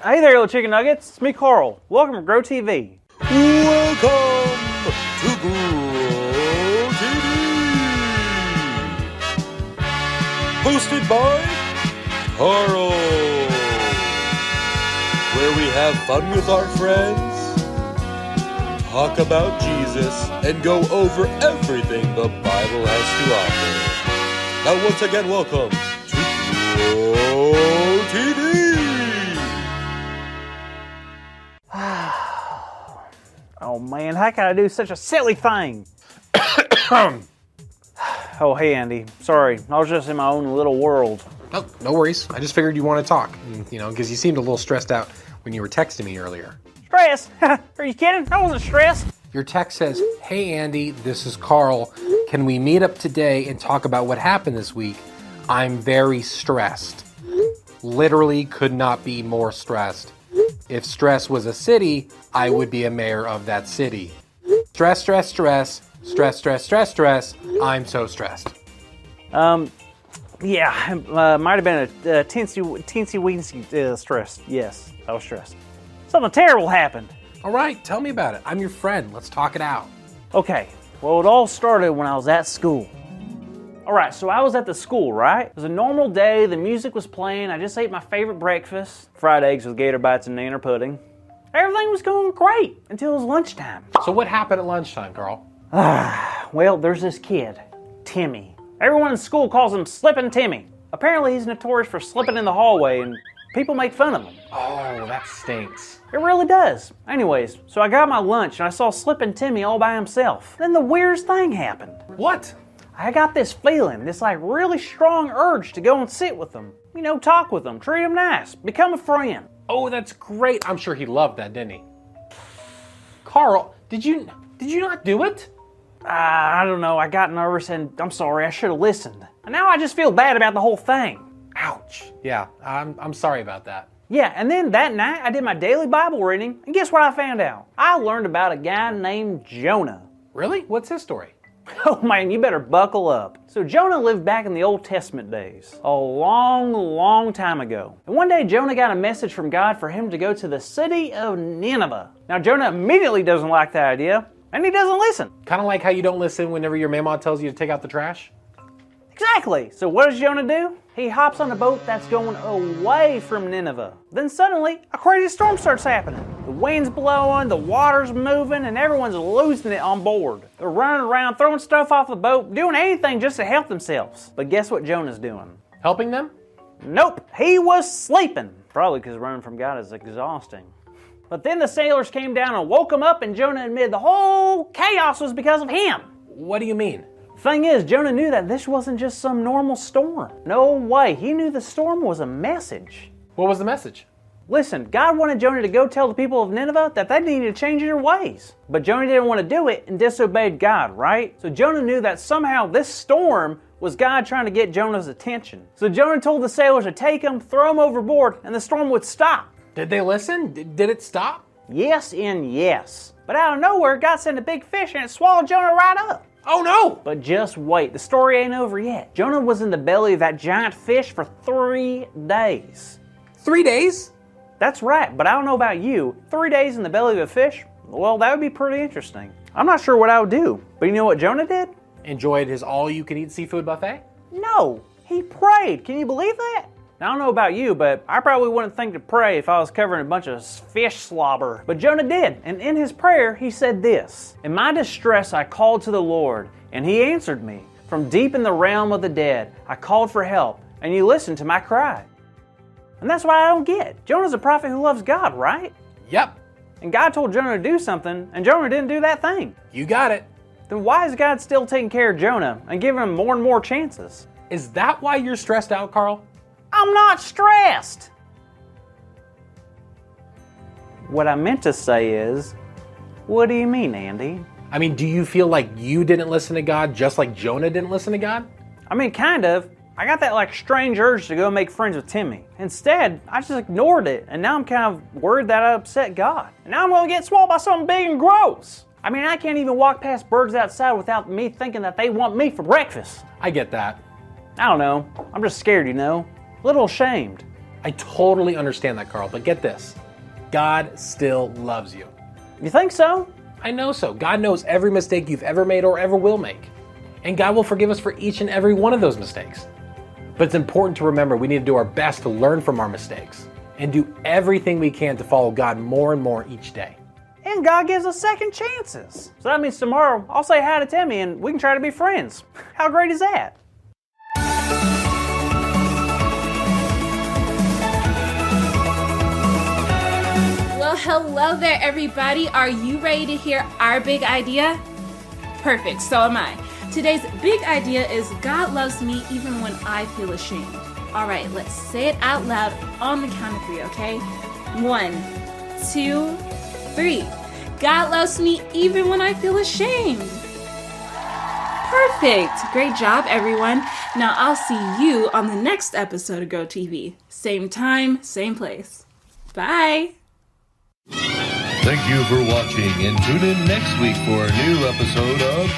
Hey there, little chicken nuggets. It's me, Carl. Welcome to Grow TV. Welcome to Grow TV. Hosted by Carl. Where we have fun with our friends, talk about Jesus, and go over everything the Bible has to offer. Now once again, welcome to Grow TV. Oh man, how can I do such a silly thing? Oh, hey Andy. Sorry, I was just in my own little world. Oh, no worries. I just figured you want to talk, because you seemed a little stressed out when you were texting me earlier. Stress? Are you kidding? I wasn't stressed. Your text says, "Hey Andy, this is Carl. Can we meet up today and talk about what happened this week? I'm very stressed." Literally could not be more stressed. If stress was a city, I would be a mayor of that city. Stress, stress, stress, stress, stress, stress, stress. I'm so stressed. Yeah, might have been a teensy-weensy stress. Yes, I was stressed. Something terrible happened. All right, tell me about it. I'm your friend. Let's talk it out. Okay, well, it all started when I was at school. All right, so I was at the school, right? It was a normal day. The music was playing. I just ate my favorite breakfast, fried eggs with gator bites and nanner pudding. Everything was going great until it was lunchtime. So what happened at lunchtime, Carl? Well, there's this kid, Timmy. Everyone in school calls him Slippin' Timmy. Apparently, he's notorious for slipping in the hallway, and people make fun of him. Oh, that stinks. It really does. Anyways, so I got my lunch, and I saw Slippin' Timmy all by himself. Then the weirdest thing happened. What? I got this feeling, this really strong urge to go and sit with him. Talk with him, treat him nice, become a friend. Oh, that's great. I'm sure he loved that, didn't he? Carl, did you not do it? I don't know, I got nervous and I'm sorry, I should have listened. And now I just feel bad about the whole thing. Ouch. Yeah, I'm sorry about that. Yeah, and then that night I did my daily Bible reading, and guess what I found out? I learned about a guy named Jonah. Really? What's his story? Oh man, you better buckle up. So Jonah lived back in the Old Testament days, a long, long time ago. And one day Jonah got a message from God for him to go to the city of Nineveh. Now Jonah immediately doesn't like the idea, and he doesn't listen. Kind of like how you don't listen whenever your mama tells you to take out the trash? Exactly. So what does Jonah do? He hops on a boat that's going away from Nineveh. Then suddenly, a crazy storm starts happening. The wind's blowing, the water's moving, and everyone's losing it on board. They're running around, throwing stuff off the boat, doing anything just to help themselves. But guess what Jonah's doing? Helping them? Nope, he was sleeping. Probably because running from God is exhausting. But then the sailors came down and woke him up, and Jonah admitted the whole chaos was because of him. What do you mean? Thing is, Jonah knew that this wasn't just some normal storm. No way, he knew the storm was a message. What was the message? Listen, God wanted Jonah to go tell the people of Nineveh that they needed to change their ways. But Jonah didn't want to do it and disobeyed God, right? So Jonah knew that somehow this storm was God trying to get Jonah's attention. So Jonah told the sailors to take him, throw him overboard, and the storm would stop. Did they listen? Did it stop? Yes and yes. But out of nowhere, God sent a big fish and it swallowed Jonah right up. Oh no! But just wait, the story ain't over yet. Jonah was in the belly of that giant fish for 3 days. 3 days? That's right, but I don't know about you. 3 days in the belly of a fish? Well, that would be pretty interesting. I'm not sure what I would do, but you know what Jonah did? Enjoyed his all-you-can-eat seafood buffet? No, he prayed. Can you believe that? Now, I don't know about you, but I probably wouldn't think to pray if I was covering a bunch of fish slobber. But Jonah did, and in his prayer, he said this: "In my distress I called to the Lord, and he answered me. From deep in the realm of the dead, I called for help, and you listened to my cry." And that's what I don't get. Jonah's a prophet who loves God, right? Yep. And God told Jonah to do something, and Jonah didn't do that thing. You got it. Then why is God still taking care of Jonah and giving him more and more chances? Is that why you're stressed out, Carl? I'm not stressed. What I meant to say is, what do you mean, Andy? I mean, do you feel like you didn't listen to God just like Jonah didn't listen to God? I mean, kind of. I got that strange urge to go make friends with Timmy. Instead, I just ignored it, and now I'm kind of worried that I upset God. And now I'm going to get swallowed by something big and gross. I mean, I can't even walk past birds outside without me thinking that they want me for breakfast. I get that. I don't know. I'm just scared, A little ashamed. I totally understand that, Carl, but get this. God still loves you. You think so? I know so. God knows every mistake you've ever made or ever will make. And God will forgive us for each and every one of those mistakes. But it's important to remember we need to do our best to learn from our mistakes and do everything we can to follow God more and more each day. And God gives us second chances. So that means tomorrow I'll say hi to Timmy and we can try to be friends. How great is that? Well, hello there, everybody. Are you ready to hear our big idea? Perfect, so am I. Today's big idea is God loves me even when I feel ashamed. All right, let's say it out loud on the count of 3, okay? 1, 2, 3. God loves me even when I feel ashamed. Perfect. Great job, everyone. Now I'll see you on the next episode of Go TV. Same time, same place. Bye. Thank you for watching, and tune in next week for a new episode of